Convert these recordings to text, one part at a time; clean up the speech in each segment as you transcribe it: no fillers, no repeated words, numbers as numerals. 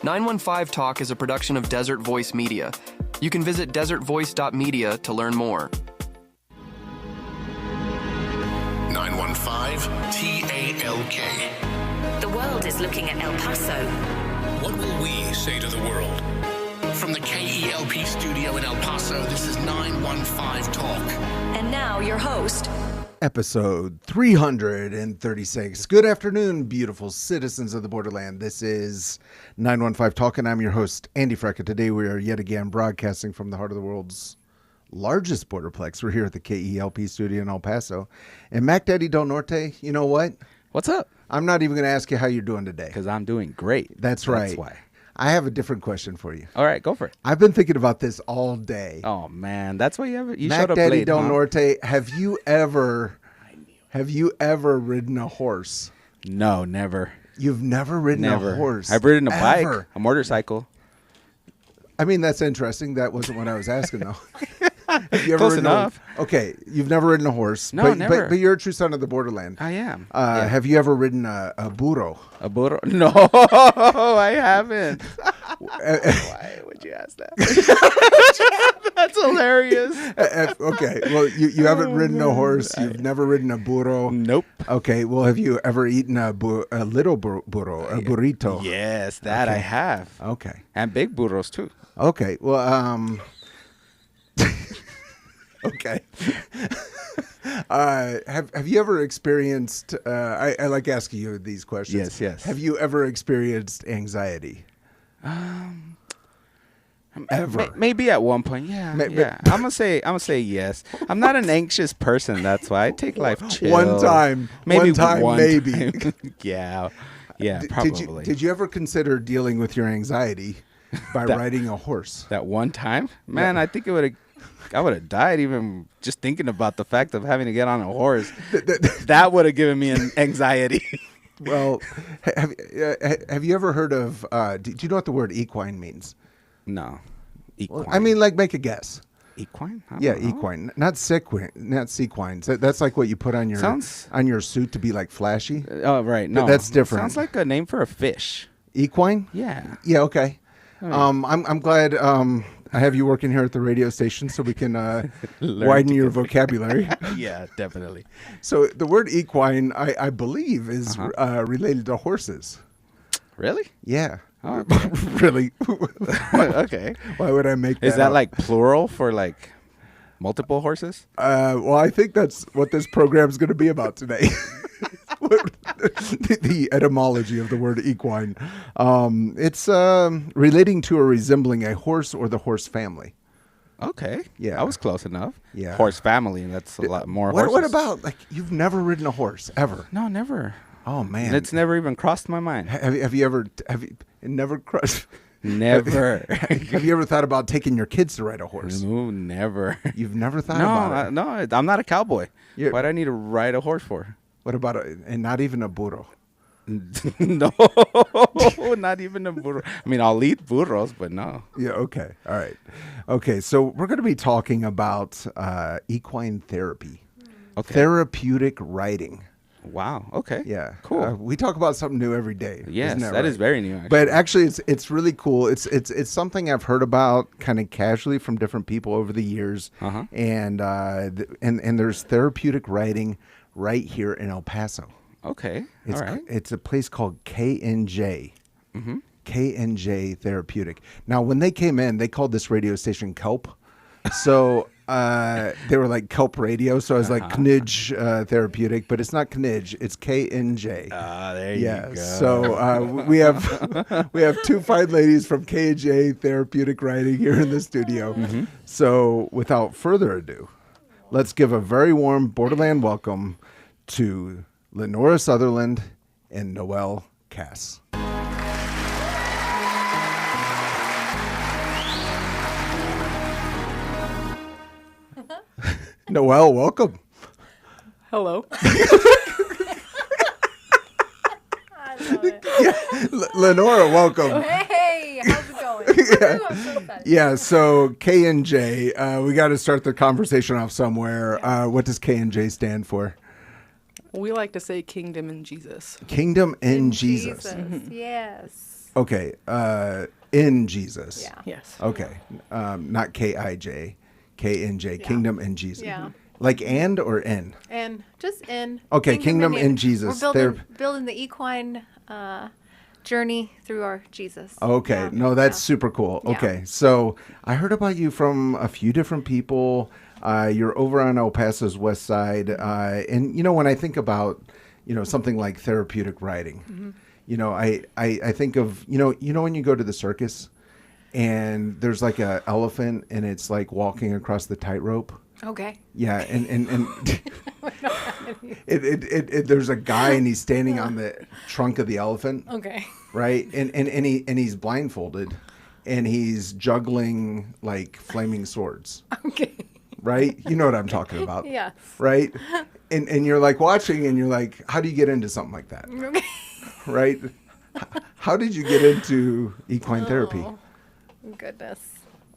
915 Talk is a production of Desert Voice Media. You can visit desertvoice.media to learn more. 915 TALK. The world is looking at El Paso. What will we say to the world? From the KELP studio in El Paso, this is 915 Talk. And now your host, Episode 336. Good afternoon, beautiful citizens of the borderland. This is 915 Talk, and I'm your host, Andy Frecka. Today we are yet again broadcasting from the heart of the world's largest borderplex. We're here at the KELP studio in El Paso. And Mac Daddy Del Norte, you know what? What's up? I'm not even going to ask you how you're doing today. Because I'm doing great. That's right. That's why. I have a different question for you. All right, go for it. I've been thinking about this all day. Oh, man. That's why you Mac showed up Daddy late, Del huh? Norte, have you ever ridden a horse? No, never. You've never ridden a horse? I've ridden a bike, ever? a motorcycle. I mean, that's interesting. That wasn't what I was asking, though. Have you ever Close ridden enough. Okay, you've never ridden a horse. No, but, never. But you're a true son of the borderland. I am. Yeah. Have you ever ridden a burro? A burro? No, I haven't. Why would you ask that? That's hilarious. Okay, well, you haven't ridden a horse. You've never ridden a burro. Nope. Okay, well, have you ever eaten a little burro, a burrito? Yes, that Okay. I have. Okay. And big burros, too. Okay, well, okay. Have you ever experienced, I like asking you these questions. Yes. Have you ever experienced anxiety? Ever? Maybe at one point, yeah. Yeah. I'm gonna say yes. I'm not an anxious person, that's why I take life chill. One time, maybe. time. Yeah, probably. Did you ever consider dealing with your anxiety by riding a horse? That one time, man, Yeah. I think I would have died even just thinking about the fact of having to get on a horse. That would have given me an anxiety. Well, have you ever heard of? Do you know what the word equine means? No, equine. Well, I mean, like, make a guess. Equine? I Yeah, don't know. equine, not sequines. That's like what you put on your suit to be like flashy. Oh, right. No, That's different. Sounds like a name for a fish. Equine? Yeah. Yeah. Okay. Right. I'm glad I have you working here at the radio station so we can widen your vocabulary. Yeah, definitely. So the word equine, I believe, is related to horses. Really? Yeah. Oh, Really? okay. Why would I make that Is that up? like plural for like multiple horses? Well, I think that's what this program is going to be about today. The etymology of the word equine. It's relating to or resembling a horse or the horse family. Okay. Yeah. I was close enough. Yeah. Horse family. That's a lot more horses. What about, like, you've never ridden a horse ever? No, never. Oh, man. And it's never even crossed my mind. Have you ever never crushed? Never. Have you ever thought about taking your kids to ride a horse? No, never. You've never thought about it? No, I'm not a cowboy. Yeah. What do I need to ride a horse for? What about and not even a burro? No, not even a burro. I mean, I'll eat burros, but no. Yeah. Okay. All right. Okay. So we're going to be talking about equine therapy, therapeutic riding. Wow. Okay. Yeah. Cool. We talk about something new every day. Yes, isn't that is right? very new. Actually. But actually, it's really cool. It's something I've heard about kind of casually from different people over the years. Uh-huh. And there's therapeutic riding right here in El Paso. Okay. All right. It's a place called KNJ. Mm-hmm. KNJ Therapeutic. Now, when they came in, they called this radio station Kelp. So they were like Kelp Radio. So I was like KNJ Therapeutic, but it's not KNJ. It's KNJ. There you go. So we have two fine ladies from KNJ Therapeutic Riding here in the studio. Mm-hmm. So without further ado, let's give a very warm Borderland welcome to Lenora Southerland and Noel Cass. Noel, welcome. Hello. I love it. Lenora, welcome. Hey, how's it going? I'm so excited. Yeah, so KNJ, we got to start the conversation off somewhere. What does KNJ stand for? We like to say kingdom in Jesus. Kingdom in Jesus. Yes. Okay. In Jesus. Yeah. Yes. Okay. Not KIJ. KNJ. Yeah. Kingdom in Jesus. Yeah. Like and or in? And just in. Okay, kingdom in Jesus. We're building the equine journey through our Jesus. Okay. Yeah. No, that's Yeah. super cool. Yeah. Okay. So I heard about you from a few different people. You're over on El Paso's west side. And, when I think about, something like therapeutic riding, I think of, when you go to the circus and there's like a elephant and it's like walking across the tightrope. Okay. Yeah. And there's a guy and he's standing on the trunk of the elephant. Okay. Right. And he's blindfolded and he's juggling like flaming swords. Okay. Right. You know what I'm talking about. Yes. Right. And you're like watching and you're like, how do you get into something like that? Okay. Right. How did you get into equine therapy? Oh, goodness.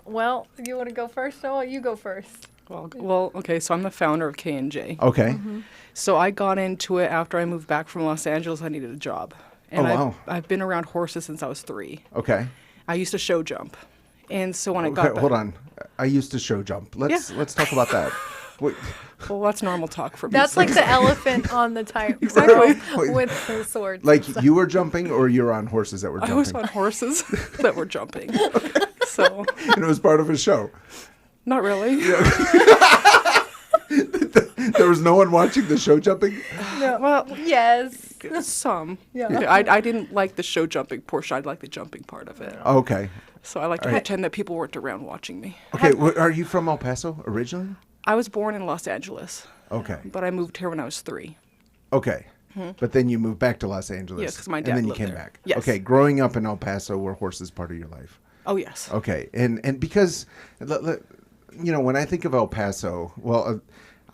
Well, you want to go first, Noel? You go first. Well, okay. So I'm the founder of KNJ. Okay. Mm-hmm. So I got into it after I moved back from Los Angeles. I needed a job, and wow. I've been around horses since I was 3. Okay. I used to show jump, and so when I Okay, got back, hold on. I used to show jump. Let's talk about that. Wait, well, that's normal talk for me. That's like the elephant on the tightrope Exactly. with the swords. like you were jumping or you're on horses that were I jumping? was on horses that were jumping. So And it was part of a show. not really. There was no one watching the show jumping? Well, Yes. some. Yeah. I didn't like the show jumping portion. I liked the jumping part of it. Okay. So I like to pretend that people weren't around watching me. Okay, are you from El Paso originally? I was born in Los Angeles, Okay. but I moved here when I was 3. Okay. But then you moved back to Los Angeles. Yes, 'cause my dad And then you lived came there. back. Yes. Okay, growing up in El Paso, were horses part of your life? Oh, yes. Okay. And because, when I think of El Paso, well,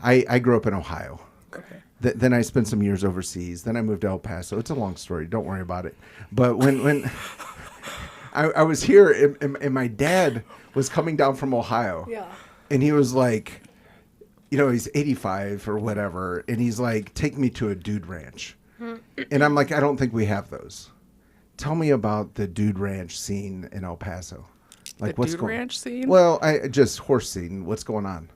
I grew up in Ohio. Okay. Then I spent some years overseas. Then I moved to El Paso. It's a long story. Don't worry about it. But when I was here, and my dad was coming down from Ohio. Yeah. And he was like, he's 85 or whatever. And he's like, take me to a dude ranch. And I'm like, I don't think we have those. Tell me about the dude ranch scene in El Paso. Like, The dude ranch scene? Well, I just horse scene. What's going on?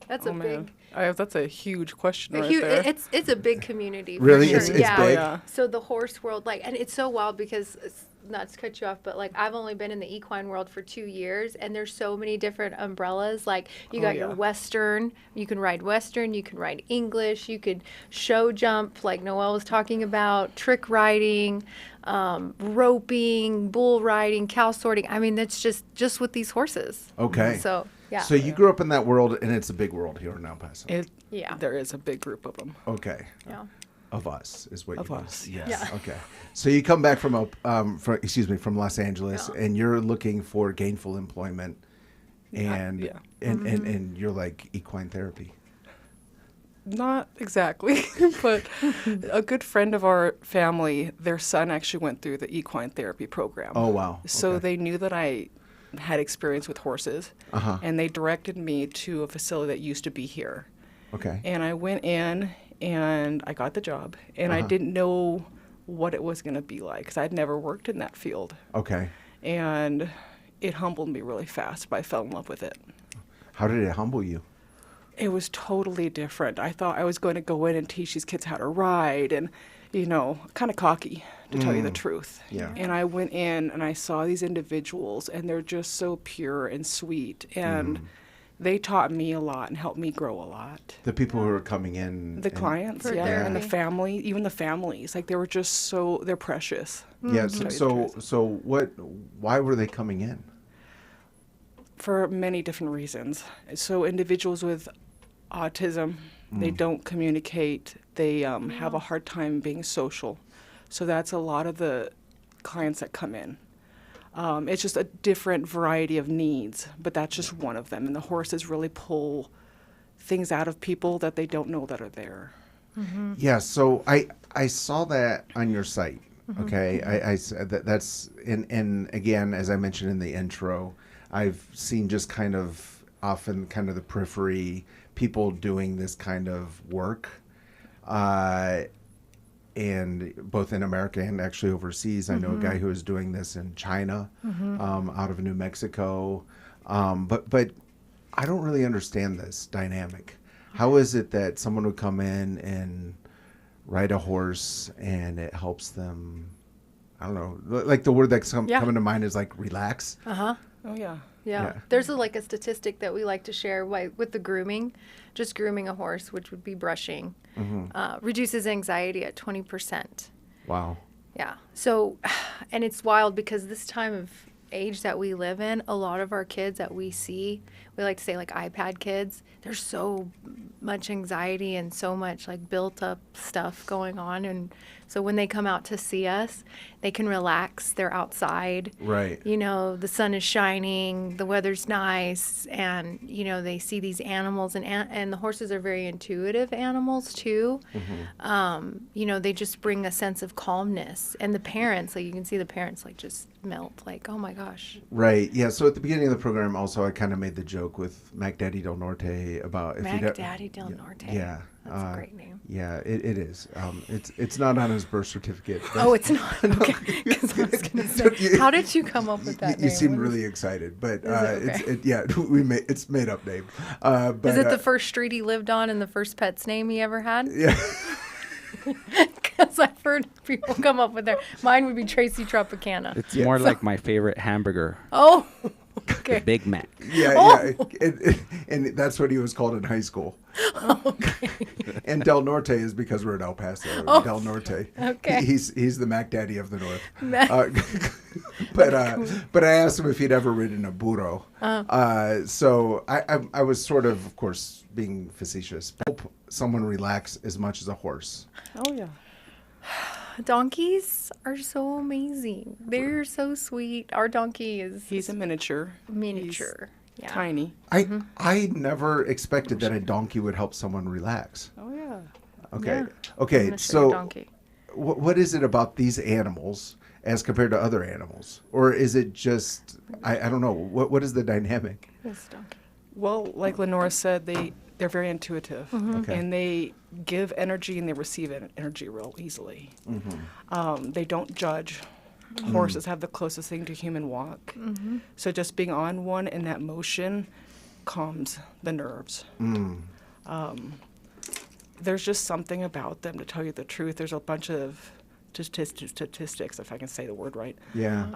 That's Oh, a man. big. That's a huge question right Huge, there. it's a big community. For Really? Sure. It's yeah. big? Oh, yeah. So the horse world, and it's so wild because, not to cut you off, but I've only been in the equine world for 2 years, and there's so many different umbrellas. Like you got your yeah. Western, you can ride Western, you can ride English, you could show jump, like Noel was talking about, trick riding, roping, bull riding, cow sorting. I mean, that's just with these horses. Okay. So yeah. So you grew up in that world, and it's a big world here in El Paso. Yeah. There is a big group of them. Okay. Yeah. Of us is what Of you mean. us, Yes. Yeah. Okay. So you come back from from Los Angeles, Yeah. and you're looking for gainful employment, and yeah. and you're like equine therapy. Not exactly, but a good friend of our family, their son actually went through the equine therapy program. Oh wow. So Okay. they knew that I had experience with horses, and they directed me to a facility that used to be here. Okay. And I went in and I got the job, and I didn't know what it was going to be like because I'd never worked in that field. Okay. And it humbled me really fast, but I fell in love with it. How did it humble you? It was totally different. I thought I was going to go in and teach these kids how to ride and, kind of cocky, to tell you the truth. Yeah. And I went in and I saw these individuals, and they're just so pure and sweet. And they taught me a lot and helped me grow a lot. The people who are coming in. The clients, For yeah, and the therapy. family, even the families, they were just they're precious. Yeah. tell you the So truth. why were they coming in? For many different reasons. So individuals with autism, they don't communicate. They have a hard time being social. So that's a lot of the clients that come in. It's just a different variety of needs, but that's just one of them. And the horses really pull things out of people that they don't know that are there. Yeah, so I saw that on your site. Okay, I said that's and again, as I mentioned in the intro, I've seen just kind of often kind of the periphery people doing this kind of work, and and both in America and actually overseas. I know a guy who is doing this in China, out of New Mexico. But I don't really understand this dynamic. How is it that someone would come in and ride a horse and it helps them? I don't know. Like the word that's coming to mind is like relax. Oh yeah. Yeah. There's like a statistic that we like to share with the grooming. Just grooming a horse, which would be brushing, reduces anxiety at 20%. Wow. Yeah. So, and it's wild because this time of age that we live in, a lot of our kids that we see, we like to say like iPad kids, there's so much anxiety and so much like built up stuff going on. And so when they come out to see us, they can relax. They're outside. Right. You know, the sun is shining, the weather's nice, and, you know, they see these animals, and the horses are very intuitive animals too. You know, they just bring a sense of calmness. And the parents, like you can see the parents like just melt, like, oh my gosh. Right. Yeah. So at the beginning of the program, also, I kind of made the joke with Mac Daddy Del Norte about if Mac Daddy Del Norte. Yeah. That's a great name. Yeah, it is. It's not on his birth certificate. But Oh, it's not? Okay. Because I was going to say, how did you come up with that name? You seemed really excited, but okay? it's made up name. But, Is it the first street he lived on and the first pet's name he ever had? Yeah. Because I've heard people come up with their. Mine would be Tracy Tropicana. It's more like my favorite hamburger, Oh, okay. Big Mac. Yeah. And that's what he was called in high school. Okay. And Del Norte is because we're in El Paso. Del Norte. Okay. He's the Mac Daddy of the North. But I asked him if he'd ever ridden a burro. So I was sort of course, being facetious. Help someone relax as much as a horse. Oh yeah. Donkeys are so amazing. They're so sweet. Our donkey is He's a miniature. miniature. Yeah. Tiny. I never expected that a donkey would help someone relax. Oh yeah. Okay. Yeah. Okay. I'm gonna show you a So donkey. what is it about these animals as compared to other animals? Or is it just, I don't know, what is the dynamic? This donkey. Well, like Lenora said, they're very intuitive, Okay. and they give energy and they receive energy real easily. They don't judge. Horses have the closest thing to human walk, so just being on one and that motion calms the nerves. There's just something about them, to tell you the truth. There's a bunch of statistics, if I can say the word right. Yeah.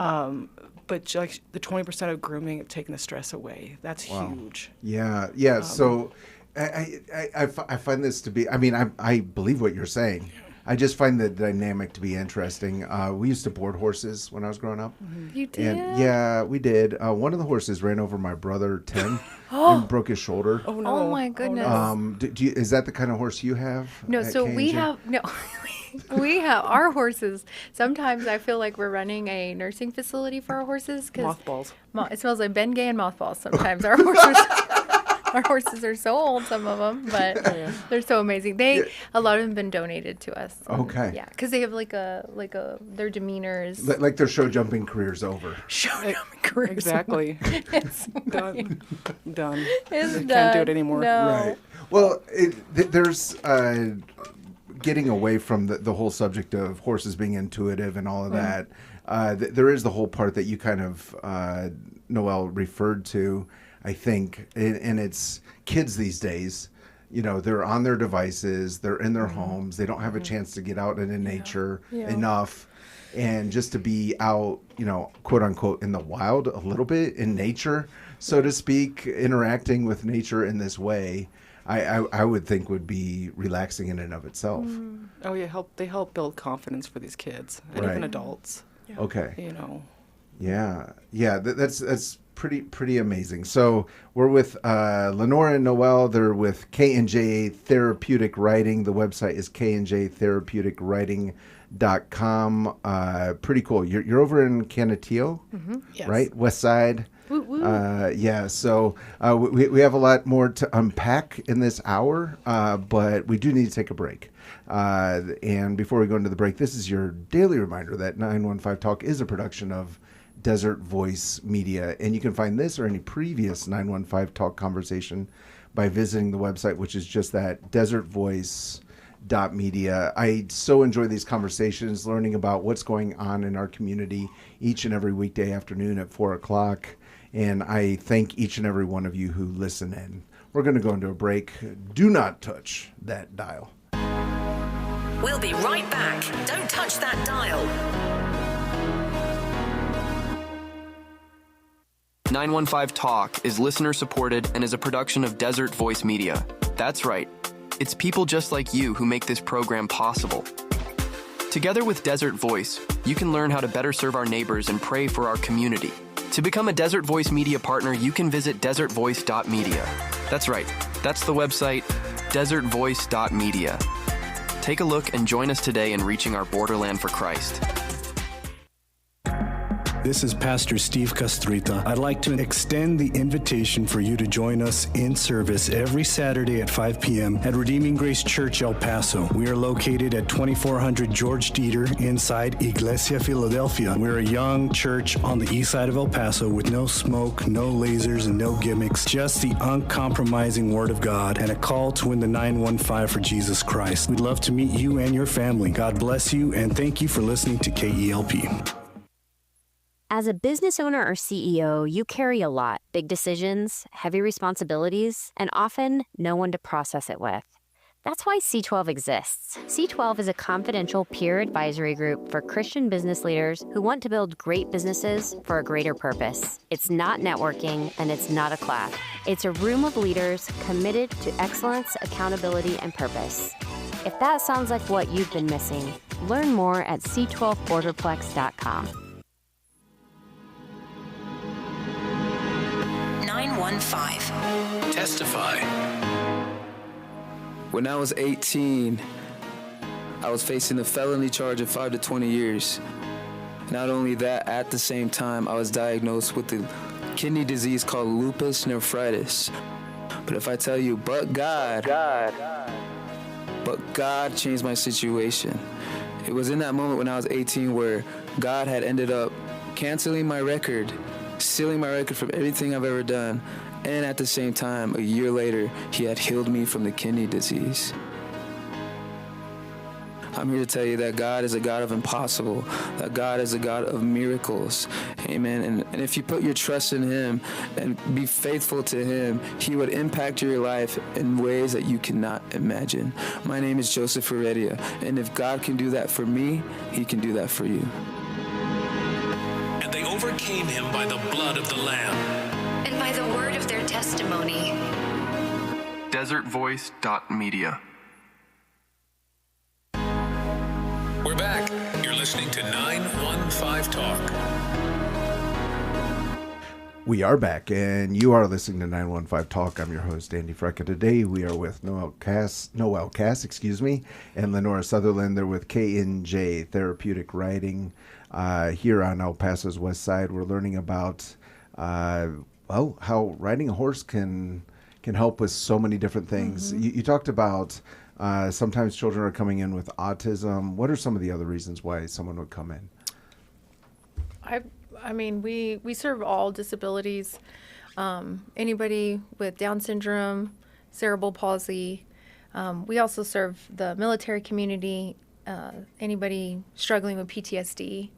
But like the 20% of grooming of taking the stress away, that's huge. Yeah. Yeah. So I find this to be, I mean, I believe what you're saying. I just find the dynamic to be interesting. We used to board horses when I was growing up. You did? And yeah, we did. One of the horses ran over my brother, Tim, and broke his shoulder. Oh no! Oh my goodness. Is that the kind of horse you have? No, at so we KNJ? have no. We have our horses. Sometimes I feel like we're running a nursing facility for our horses because Mothballs. It smells like Bengay and mothballs. Sometimes our horses are so old, some of them, but they're so amazing. A lot of them have been donated to us. Okay. Yeah, because they have their demeanor is Like their show jumping career's over. careers. Exactly. It's Done. Done. It's They done. can't do it anymore. No. Right. Well, there's getting away from the whole subject of horses being intuitive and all of that. There is the whole part that you kind of, Noel, referred to, I think, and it's kids these days. You know, they're on their devices, they're in their homes, they don't have a chance to get out into nature enough. And just to be out, you know, quote unquote, in the wild a little bit, in nature, so to speak, interacting with nature in this way, I would think would be relaxing in and of itself. Oh yeah, they help build confidence for these kids and Right. even adults. Okay. You know. Yeah. That's pretty amazing. So we're with Lenora and Noel. They're with KNJ Therapeutic Writing. The website is knjtherapeuticwriting.com. Pretty cool. You're over in Canutillo, Yes. right? West Side. Yeah. So we have a lot more to unpack in this hour, but we do need to take a break. And before we go into the break, this is your daily reminder that 915 Talk is a production of Desert Voice Media, and you can find this or any previous 915 Talk conversation by visiting the website, which is just that, desertvoice.media. Media. I so enjoy these conversations, learning about what's going on in our community each and every weekday afternoon at 4 o'clock. And I thank each and every one of you who listen in. We're going to go into a break. Do not touch that dial. We'll be right back. Don't touch that dial. 915 Talk is listener supported and is a production of Desert Voice Media. That's right. It's people just like you who make this program possible. Together with Desert Voice, you can learn how to better serve our neighbors and pray for our community. To become a Desert Voice Media partner, you can visit desertvoice.media. That's right. That's the website, desertvoice.media. Take a look and join us today in reaching our borderland for Christ. This is Pastor Steve Castrita. I'd like to extend the invitation for you to join us in service every Saturday at 5 p.m. at Redeeming Grace Church, El Paso. We are located at 2400 George Dieter inside Iglesia Philadelphia. We're a young church on the east side of El Paso with no smoke, no lasers, and no gimmicks, just the uncompromising Word of God and a call to win the 915 for Jesus Christ. We'd love to meet you and your family. God bless you, and thank you for listening to KELP. As a business owner or CEO, you carry a lot, big decisions, heavy responsibilities, and often no one to process it with. That's why C12 exists. C12 is a confidential peer advisory group for Christian business leaders who want to build great businesses for a greater purpose. It's not networking, and it's not a class. It's a room of leaders committed to excellence, accountability, and purpose. If that sounds like what you've been missing, learn more at c12borderplex.com. 915. Testify. When I was 18, I was facing a felony charge of 5 to 20 years. Not only that, at the same time, I was diagnosed with a kidney disease called lupus nephritis. But if I tell you, but God changed my situation. It was in that moment when I was 18 where God had ended up canceling my record, sealing my record from everything I've ever done, and at the same time, a year later, he had healed me from the kidney disease. I'm here to tell you that God is a God of impossible, that God is a God of miracles. Amen. And if you put your trust in him and be faithful to him, he would impact your life in ways that you cannot imagine. My name is Joseph Heredia, and if God can do that for me, he can do that for you. And they overcame him by the blood of the Lamb And by the word of their testimony. desertvoice.media. We're back. You're listening to 915 Talk. We are back, and you are listening to 915 Talk. I'm your host, Andy Frecka. Today, we are with Noel Cass, and Lenora Southerland. They're with KNJ, Therapeutic Writing, here on El Paso's west side. We're learning about, how riding a horse can help with so many different things. Mm-hmm. You talked about sometimes children are coming in with autism. What are some of the other reasons why someone would come in? I mean, we serve all disabilities. Anybody with Down syndrome, cerebral palsy. We also serve the military community. Anybody struggling with PTSD,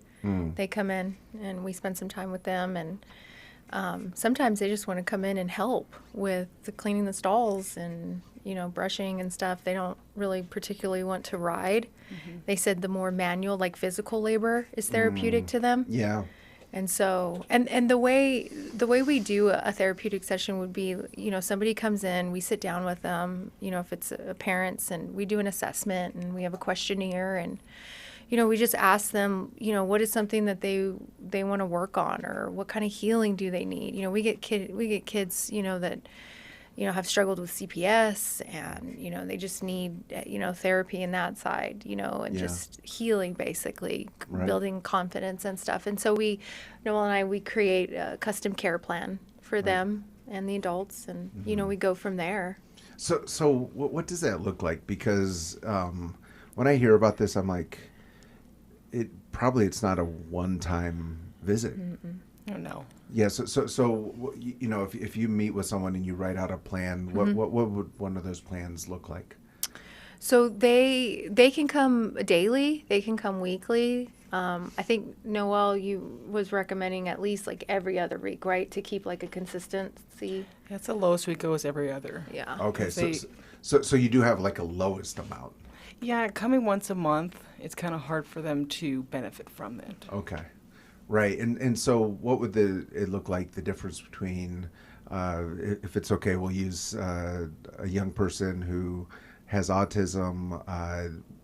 they come in and we spend some time with them. And sometimes they just want to come in and help with cleaning the stalls and, brushing and stuff. They don't really particularly want to ride. Mm-hmm. They said the more manual, like physical labor is therapeutic to them. Yeah. And so, and the way we do a therapeutic session would be, somebody comes in, we sit down with them, if it's parents, and we do an assessment and we have a questionnaire, and, we just ask them, what is something that they want to work on, or what kind of healing do they need? We get kids, that, have struggled with CPS, and, they just need, therapy in that side, and just healing, basically, building confidence and stuff. And so Noel and I, we create a custom care plan for them and the adults, and, we go from there. So what does that look like? Because when I hear about this, I'm like, it's not a one-time visit. Mm-mm. Oh, no. Yeah, so if you meet with someone and you write out a plan, what would one of those plans look like? So they can come daily. They can come weekly. I think Noel, you was recommending at least like every other week, right, to keep like a consistency. That's the lowest we go is every other. Yeah. Okay, If they- so you do have like a lowest amount. Yeah, coming once a month, it's kind of hard for them to benefit from it. Okay, right. And so what would it look like, the difference between, if it's okay, we'll use a young person who has autism.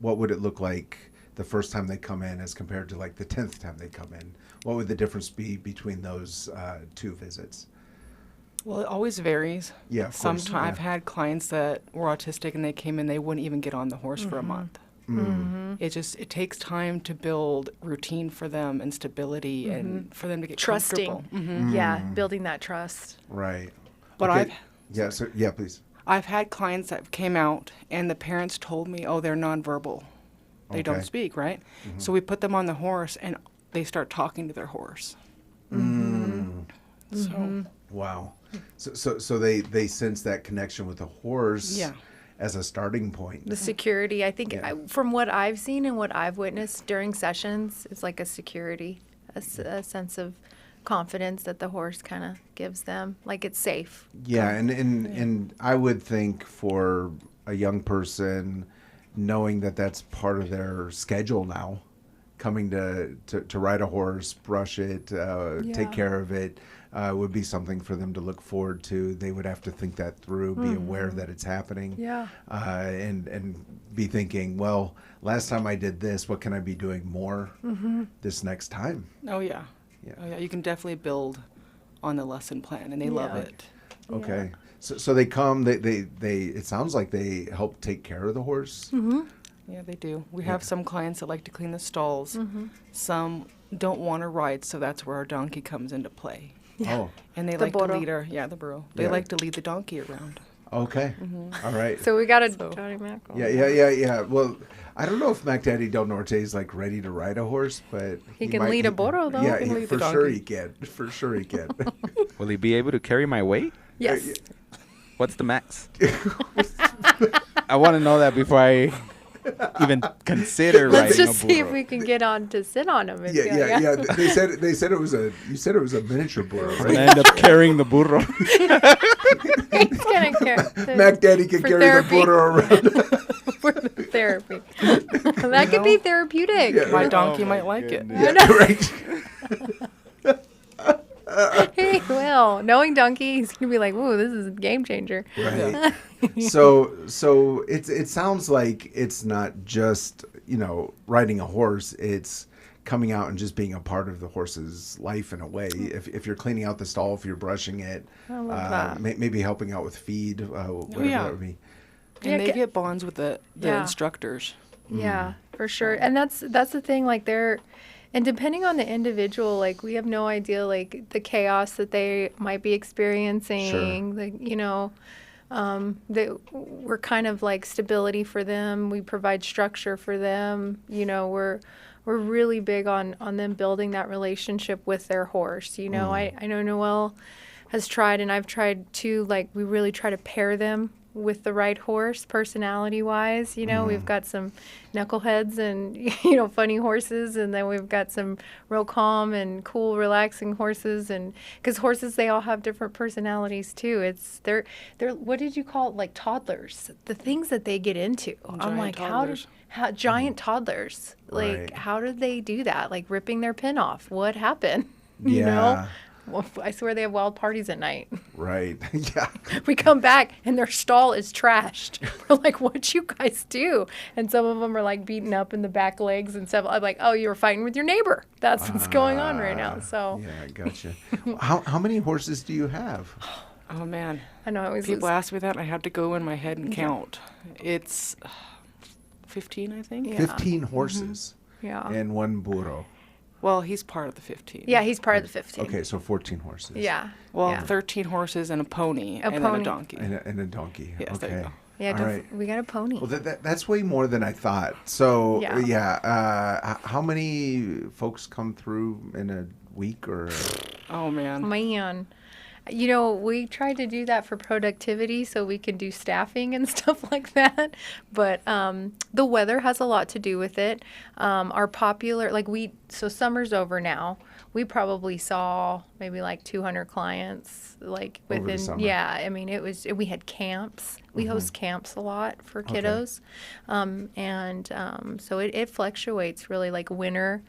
What would it look like the first time they come in as compared to like the 10th time they come in? What would the difference be between those two visits? Well, it always varies. Yeah, of course, Sometimes yeah. I've had clients that were autistic and they came in, they wouldn't even get on the horse for a month. It takes time to build routine for them and stability and for them to get Trusting. comfortable. Yeah, building that trust. Right. But Okay. Please. I've had clients that came out and the parents told me, oh, they're nonverbal. They Okay. don't speak, right? So we put them on the horse and they start talking to their horse. So Wow. So they sense that connection with the horse. Yeah. As a starting point. The security, I think, Yeah. from what I've seen and what I've witnessed during sessions, it's like a security, a sense of confidence that the horse kind of gives them, like it's safe. Yeah, and I would think for a young person, knowing that that's part of their schedule now, coming to ride a horse, brush it, take care of it, would be something for them to look forward to. They would have to think that through, be aware that it's happening, and be thinking, well, last time I did this, what can I be doing more this next time? Oh yeah. Yeah. Oh yeah. You can definitely build on the lesson plan, and they love it. Okay, so they come. They it sounds like they help take care of the horse. Yeah, they do. We have some clients that like to clean the stalls. Some don't want to ride, so that's where our donkey comes into play. Oh, And they The like burro. to lead the burro. They Yeah. like to lead the donkey around. okay, all right. So we got a Johnny Mac. Yeah. Well, I don't know if Mac Daddy Del Norte is like ready to ride a horse, but He can lead a burro, though. Yeah, He can lead for the sure donkey. he can. For sure he can. Will he be able to carry my weight? Yes. What's the max? I want to know that before I even consider Let's riding just a see if burro. we can get on to sit on him. and go, yeah. They said it was a. You said it was a miniature burro, And right? I end up carrying the burro. He's gonna carry. Mac Daddy can for carry therapy. the burro around. For the therapy. That could be therapeutic. Yeah. My Oh donkey might like it. Right. He will. Knowing donkey, he's gonna be like, "Ooh, this is a game changer." Right. So it sounds like it's not just, riding a horse. It's coming out and just being a part of the horse's life in a way. If you're cleaning out the stall, if you're brushing it, I love that. maybe helping out with feed, whatever yeah. that would be. And Yeah, they get bonds with the Yeah. instructors. Yeah, for sure. And that's the thing. Like and depending on the individual, like we have no idea, like the chaos that they might be experiencing. Like we're kind of like stability for them. We provide structure for them. We're really big on them building that relationship with their horse. I know Noel has tried, and I've tried too. Like we really try to pair them with the right horse, personality wise. We've got some knuckleheads and funny horses, and then we've got some real calm and cool, relaxing horses. And because horses, they all have different personalities too. They're what did you call it? Like toddlers, the things that they get into. I'm Giant like, toddlers. how giant toddlers, like Right. how did they do that? Like ripping their pin off, what happened? Yeah. Well, I swear they have wild parties at night. Right. Yeah. We come back and their stall is trashed. We're like, what'd you guys do? And some of them are like beaten up in the back legs and stuff. I'm like, oh, you were fighting with your neighbor. That's what's going on right now. So Yeah, gotcha. How many horses do you have? Oh man. I know I always People lose. ask me that, and I have to go in my head and count. It's 15, I think. Yeah. 15 horses Yeah. and one burro. Well, he's part of the 15. Yeah, he's part of the 15. Okay, so 14 horses. Yeah. Well, yeah. 13 horses and a pony, and then pony. a donkey. And a donkey. Yes, okay. there you go. Yeah, All right. we got a pony. Well, that's way more than I thought. So, Yeah. how many folks come through in a week or? Oh man. Man. You know, we tried to do that for productivity so we can do staffing and stuff like that. But the weather has a lot to do with it. Our popular, so summer's over now. We probably saw maybe like 200 clients, like Over the within, summer. yeah, I mean, we had camps. We host camps a lot for kiddos. So it fluctuates really, like winter.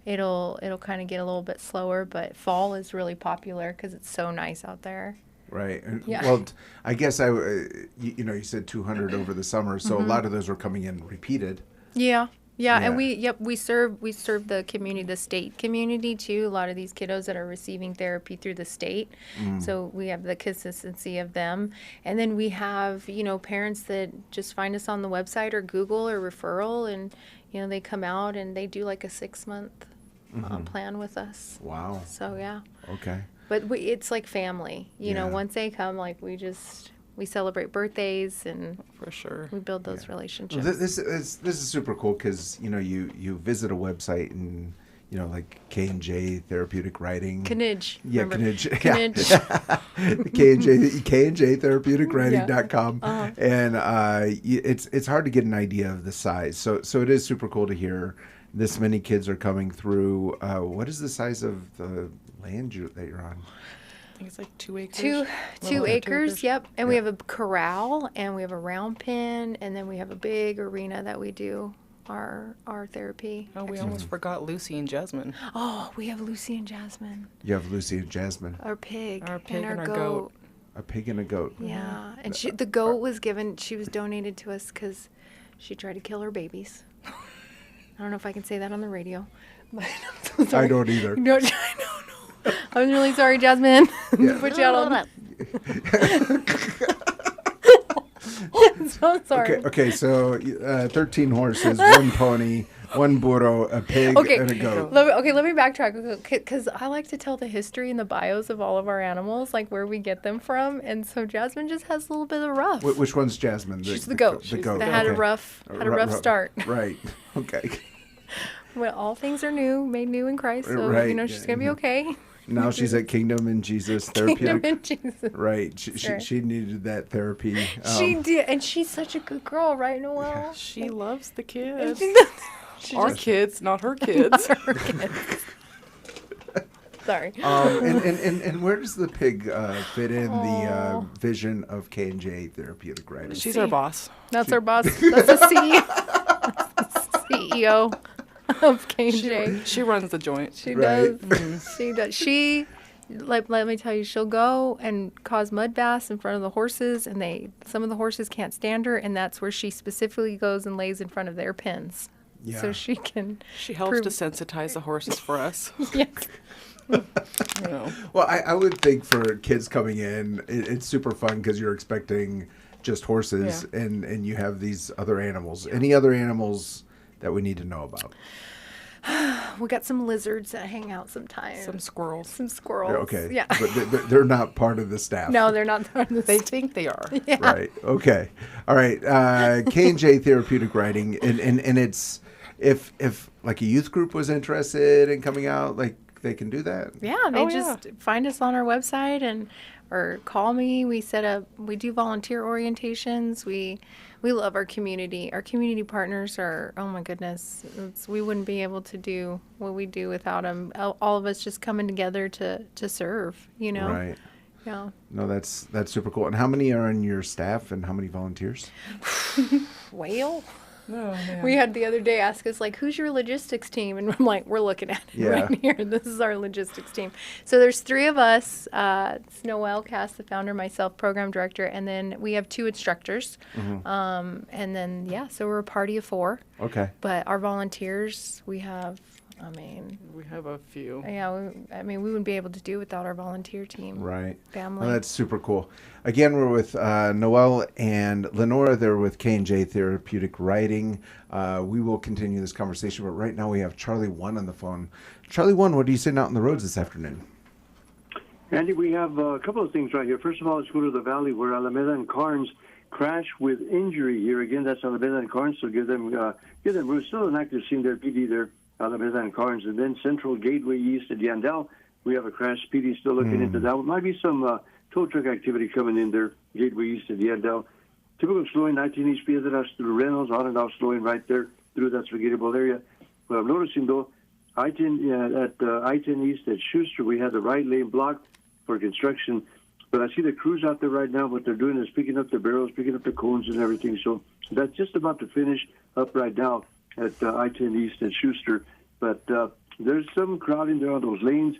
It'll kind of get a little bit slower, but fall is really popular because it's so nice out there. Right. And, Yeah. Well, I guess you said 200 over the summer, so a lot of those were coming in repeated. Yeah. Yeah. And we serve the community, the state community too. A lot of these kiddos that are receiving therapy through the state. So we have the consistency of them. And then we have, parents that just find us on the website or Google or referral, and they come out and they do like a 6-month plan with us. Wow. So yeah. Okay. But it's like family. Yeah. Once they come, like we celebrate birthdays and For sure. we build those Well, relationships. this is super cool because you visit a website and like KNJ Therapeutic Writing. KNJ. Yeah, remember? KNJ. KNJ. KNJ therapeuticwriting.com. Uh-huh. And it's hard to get an idea of the size. So it is super cool to hear this many kids are coming through. What is the size of the land that you're on? I think it's like 2 acres. Two acres, yep. And we Yeah. have a corral, and we have a round pen, and then we have a big arena that we do our therapy. Oh, we almost forgot Lucy and Jasmine. Oh, we have Lucy and Jasmine, You have Lucy and Jasmine. our pig, Our pig and and our our goat. A pig and a goat. Yeah, and the goat was donated to us because she tried to kill her babies. I don't know if I can say that on the radio, but I'm so sorry. I don't either. No, no. I'm really sorry, Jasmine. Yeah. Put you out on. So sorry. Okay, so 13 horses, 1 pony, 1 burro, a pig, Okay. and a goat. Let me backtrack because I like to tell the history and the bios of all of our animals, like where we get them from. And so Jasmine just has a little bit of rough. Which one's Jasmine? She's the goat. The goat. That had a okay. rough start. Right. Okay. Well, all things are new, made new in Christ. So Right. she's gonna be okay. Now she's at Kingdom in Jesus Therapeutic. Kingdom in Jesus. Right. Sure. She needed that therapy. She did, and she's such a good girl, right, Noel? She loves the kids. She Our just- kids, not her kids. Not her kids. Sorry. And where does the pig fit in the vision of KNJ Therapeutic Writing? She's our boss. That's our boss. That's the CEO of KNJ. She runs the joint. She Right. does. She does. She, let me tell you, she'll go and cause mud baths in front of the horses, and some of the horses can't stand her, and that's where she specifically goes and lays in front of their pens. Yeah. So she can. She helps to sensitize the horses for us. Yes. Well, I would think for kids coming in, it's super fun because you're expecting just horses, and you have these other animals. Any other animals that we need to know about? We got some lizards that hang out sometimes. Some squirrels. Some squirrels. Okay. Yeah. But they're not part of the staff. No, they're not. They think they are. Yeah. Right. Okay. All right. KNJ Therapeutic Writing, and it's if like a youth group was interested in coming out, like they can do that. Yeah, they just find us on our website or call me. We do volunteer orientations. We love our community. Our community partners are, oh my goodness, we wouldn't be able to do what we do without them. All of us just coming together to serve, Right. Yeah. No, that's super cool. And how many are on your staff, and how many volunteers? Whale. Oh, man. We had the other day ask us, like, who's your logistics team? And I'm like, we're looking at it right here. This is our logistics team. So there's 3 of us. It's Noel, Cass, the founder, myself, program director, and then we have 2 instructors. And then, so we're a party of 4. Okay. But our volunteers, we have a few. Yeah, we wouldn't be able to do without our volunteer team. Right. Family. Well, that's super cool. Again, we're with Noel and Lenora. They're with KNJ Therapeutic Writing. We will continue this conversation, but right now we have Charlie 1 on the phone. Charlie 1, what are you seeing out on the roads this afternoon? Andy, we have a couple of things right here. First of all, let's go to the valley where Alameda and Carnes crash with injury here. Again, that's Alameda and Carnes, so give them we're still an active scene there, PD there, Alameda and Carnes. And then Central Gateway East at Yandell We have a crash. PD still looking into that. Might be some tow truck activity coming in there, Gateway East at the end now. Typical slowing, 19 East Piedras through Reynolds, on and off slowing right there through that Spaghetti Bowl area. But I'm noticing, though, I-10 at I-10 East at Schuster, we had the right lane blocked for construction. But I see the crews out there right now. What they're doing is picking up the barrels, picking up the cones and everything. So that's just about to finish up right now at I-10 East at Schuster. But there's some crowding there on those lanes.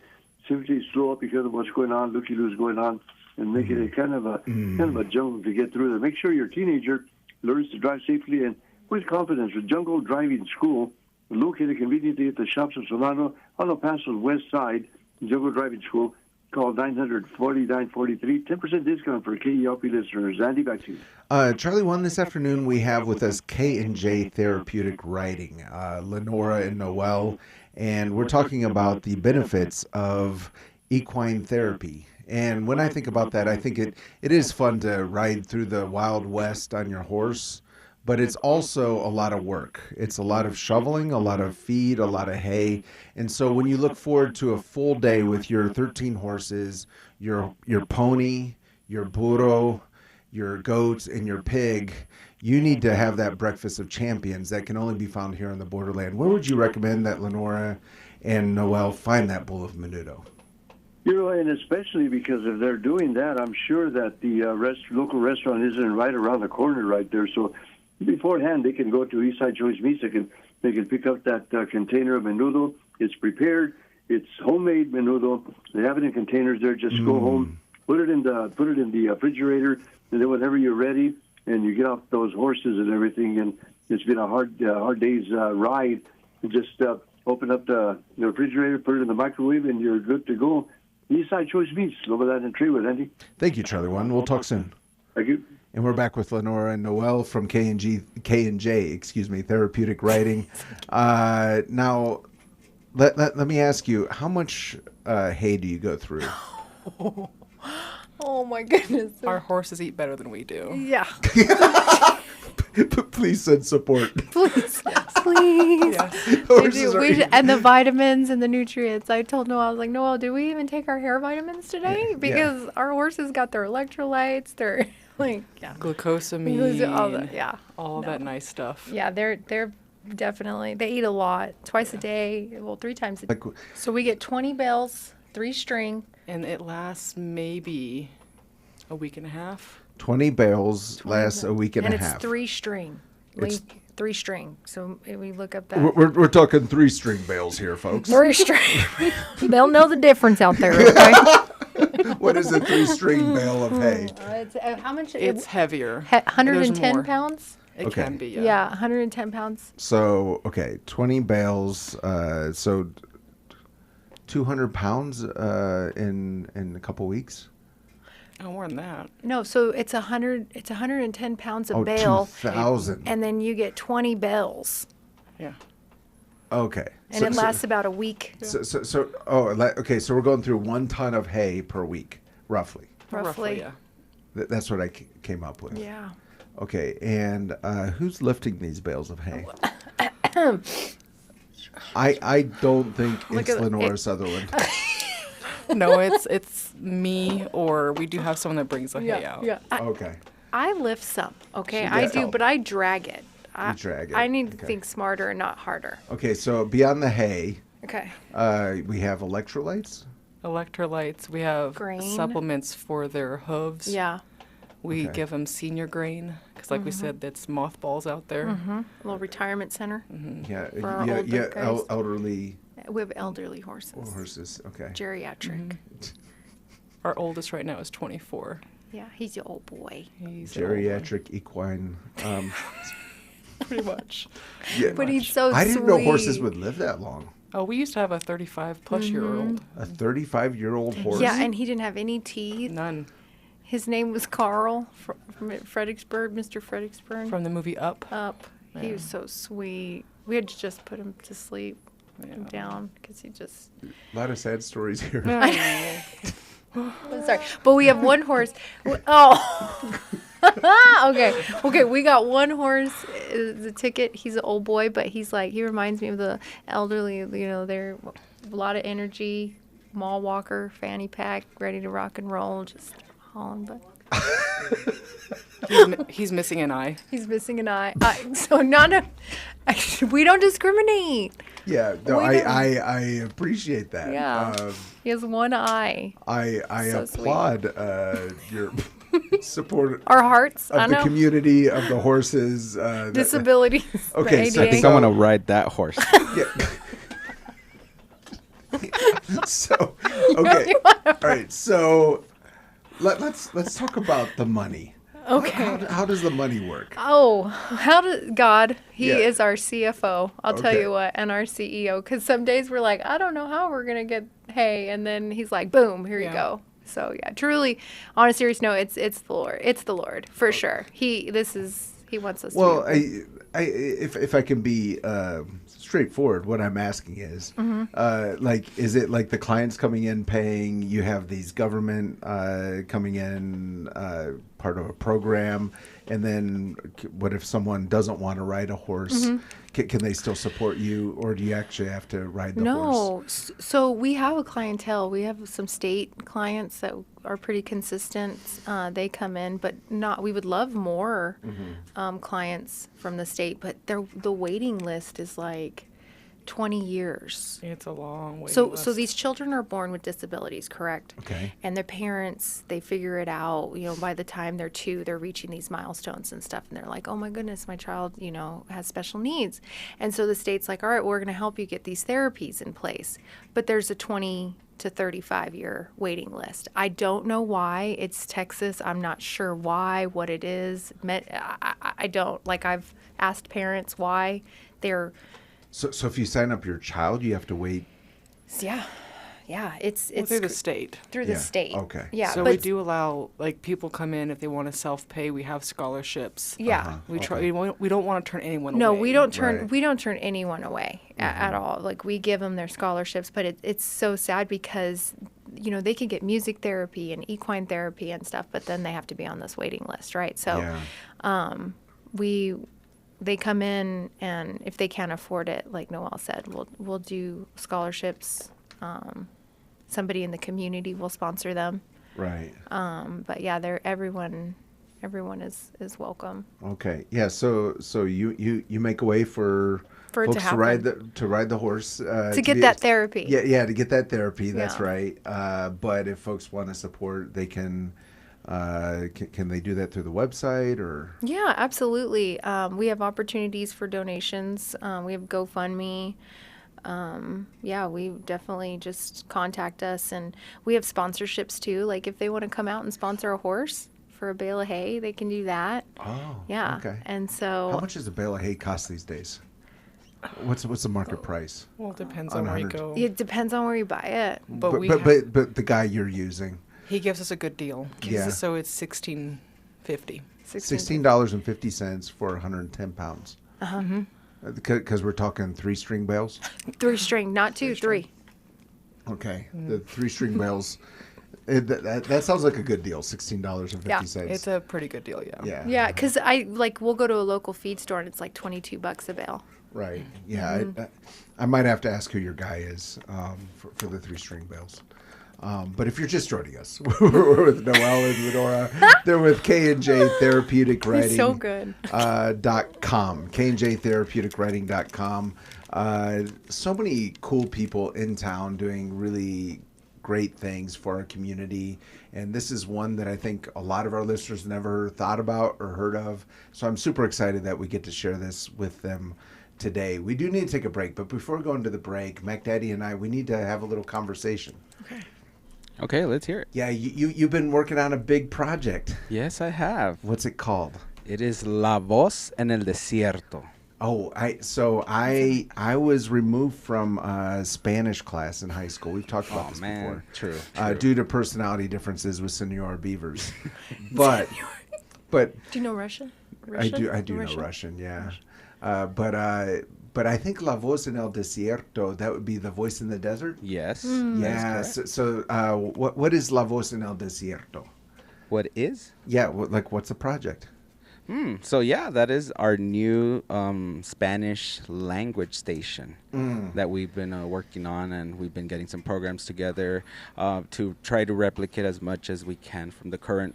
Simply slow up because of what's going on, looky-loos going on, and making it kind of a jungle to get through there. Make sure your teenager learns to drive safely and with confidence. With Jungle Driving School, located conveniently at the shops of Solano on El Paso's west side, Jungle Driving School, call 940-943. 10% discount for KELP listeners. Andy, back to you. Charlie, one this afternoon we have with us KNJ Therapeutic Writing, Lenora and Noel, and we're talking about the benefits of equine therapy. And when I think about that, I think it is fun to ride through the Wild West on your horse, but it's also a lot of work. It's a lot of shoveling, a lot of feed, a lot of hay. And so when you look forward to a full day with your 13 horses, your pony, your burro, your goats, and your pig, you need to have that breakfast of champions that can only be found here on the borderland. Where would you recommend that Lenora and Noel find that bull of menudo? And especially because if they're doing that, I'm sure that the local restaurant isn't right around the corner right there. So beforehand, they can go to Eastside Choice Meats. They can pick up that container of menudo. It's prepared. It's homemade menudo. They have it in containers there. Just go home, put it in the refrigerator, and then whenever you're ready and you get off those horses and everything, and it's been a hard day's ride, you just open up the refrigerator, put it in the microwave, and you're good to go. Eastside Choice Meats, over that in Treewood, Andy. Thank you, Charlie One. We'll talk soon. Thank you. And we're back with Lenora and Noel from KNJ, Therapeutic Writing. Now, let me ask you, how much hay do you go through? Oh my goodness. Our horses eat better than we do. Yeah. Please send support. Please. Please. Yes. They do. And the vitamins and the nutrients. I told Noel, I was like, Noel, do we even take our hair vitamins today? Because our horses got their electrolytes, their glucosamine, all that nice stuff. Yeah, they're definitely, they eat a lot, twice a day, 3 times a day. So we get 20 bales, 3 string. And it lasts maybe a week and a half. 20 bales lasts a week and a half. And it's 3 string. 3 string. So we look up that. We're talking 3 string bales here, folks. 3 string. They'll know the difference out there, okay? What is a 3 string bale of hay? It's, how much? It's heavier. 110 pounds? It can be, Yeah, 110 pounds. So, 20 bales. So 200 pounds in a couple weeks? Oh, more than that. No, so it's 110 pounds a bale. 2,000. And then you get 20 bales. Yeah. Okay. And it lasts about a week. So we're going through 1 ton of hay per week, roughly. Roughly. Yeah. That's what I came up with. Yeah. Okay, and who's lifting these bales of hay? I don't think it's Lenora Southerland. No, it's me, or we do have someone that brings the hay out. Yeah. Okay. I lift some, okay? I do, but I drag it. You drag it. I need to think smarter and not harder. Okay, so beyond the hay, okay, we have electrolytes. We have grain. Supplements for their hooves. Yeah. We give them senior grain because, like we said, that's mothballs out there. A little retirement center. Yeah, For our older guys. Elderly. We have elderly horses. Horses, okay. Geriatric. Our oldest right now is 24. Yeah, he's your old boy. He's Geriatric equine. pretty much. Yeah. But he's so sweet. I didn't know horses would live that long. Oh, we used to have a 35-plus-year-old. A 35-year-old horse? Yeah, and he didn't have any teeth. None. His name was Carl from Fredericksburg, Mr. Fredericksburg. From the movie Up. Up. Yeah. He was so sweet. We had to just put him to sleep down because he just... A lot of sad stories here. I'm sorry. But we have one horse. Oh. Okay. We got one horse. The ticket. He's an old boy, but he reminds me of the elderly. They're a lot of energy. mall walker, fanny pack, ready to rock and roll, just hauling butt. He's missing an eye. He's missing an eye. So we don't discriminate. Yeah, no, I appreciate that. Yeah, he has one eye. I So applaud your support Our hearts. of I the know. community, of the horses. Disabilities. Okay, the so I ADA. think I want to ride that horse. Yeah. So okay, all right. So let's talk about the money. Okay. How does the money work? Oh, how does God? He Yeah. is our CFO. I'll tell Okay. you what, and our CEO. Because some days we're like, I don't know how we're gonna get hay, and then he's like, boom, here you go. So yeah, truly, on a serious note, it's the Lord. It's the Lord for sure. He wants us. Well, to be if I can be straightforward, what I'm asking is, is it like the clients coming in paying? You have these government coming in, part of a program, and then what if someone doesn't want to ride a horse? Can they still support you, or do you actually have to ride the horse? No. So we have a clientele. We have some state clients that are pretty consistent. They come in, but not. We would love more clients from the state, but the waiting list is like 20 years. It's a long way. So these children are born with disabilities, correct? Okay. And their parents, they figure it out, by the time they're 2, they're reaching these milestones and stuff. And they're like, oh my goodness, my child, has special needs. And so the state's like, all right, we're going to help you get these therapies in place. But there's a 20 to 35 year waiting list. I don't know why. It's Texas. I'm not sure why, what it is. I don't. Like, I've asked parents why they're... So if you sign up your child, you have to wait. Yeah, it's through the state. Through the state. Okay. Yeah. So we do allow people come in if they want to self-pay. We have scholarships. Yeah. We try. We don't want to turn anyone away. No, we don't turn anyone away at all. Like, we give them their scholarships, but it's so sad because they can get music therapy and equine therapy and stuff, but then they have to be on this waiting list, right? So, they come in, and if they can't afford it, like Noel said, we'll do scholarships. Somebody in the community will sponsor them. Right. But yeah, everyone is welcome. Okay. Yeah. So you make a way for it folks to ride the horse to get that therapy. Yeah, to get that therapy. That's Yeah. right. But if folks want to support, they can. Can they do that through the website or? Yeah, absolutely. We have opportunities for donations. We have GoFundMe. We definitely just contact us, and we have sponsorships too. Like, if they want to come out and sponsor a horse for a bale of hay, they can do that. Oh, yeah. Okay. And so, how much does a bale of hay cost these days? What's the market price? Well, it depends on where you go. it depends on where you buy it. But the guy you're using. He gives us a good deal. Yeah. So it's $16.50. $16.50 for 110 pounds. Because we're talking 3-string bales. 3-string, not 2, 3. Okay, the 3-string bales. That sounds like a good deal. $16.50. It's a pretty good deal. Yeah. Yeah, because we'll go to a local feed store and it's like $22 a bale. Right. Yeah. I might have to ask who your guy is for the 3-string bales. But if you're just joining us, we're with Noel and Lenora. They're with KNJ Therapeutic Writing. He's so good. .com. KNJTherapeuticWriting.com. So many cool people in town doing really great things for our community. And this is one that I think a lot of our listeners never thought about or heard of. So I'm super excited that we get to share this with them today. We do need to take a break, but before we go into the break, Mac Daddy and I, we need to have a little conversation. Okay, let's hear it. Yeah, you've been working on a big project. Yes, I have. What's it called? It is La Voz en el Desierto. Oh, I was removed from Spanish class in high school. We've talked about this before. True. Due to personality differences with Senor Beavers. But do you know Russian? I do know Russian, yeah. But I think La Voz en el Desierto, that would be the voice in the desert? Yes. Yeah. So what is La Voz en el Desierto? What is? Yeah, what's the project? So yeah, that is our new Spanish language station that we've been working on, and we've been getting some programs together to try to replicate as much as we can from the current,